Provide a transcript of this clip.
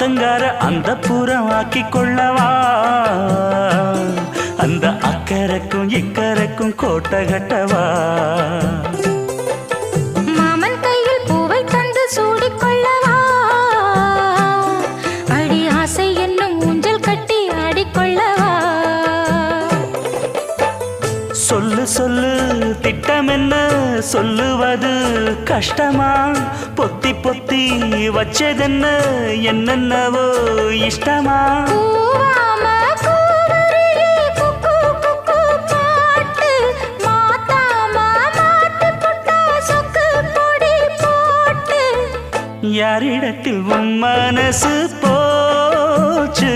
ஆத்தங்கார அந்த புறம் ஆக்கி கொள்ளவா அந்த அக்கறைக்கும் இக்கரைக்கும் கோட்டை கட்டவா மாமன் கையில் பூவை தந்து சூடிக்கொள்ளவா அடி ஆசை என்னும் ஊஞ்சல் கட்டி ஆடிக்கொள்ளவா சொல்லு சொல்லு திட்டம் என்ன சொல்லுவது கஷ்டமா பொத்தி பொத்தி வச்சதென்ன என்னென்னவோ இஷ்டமா யாரிடத்தில் உன் மனசு போச்சு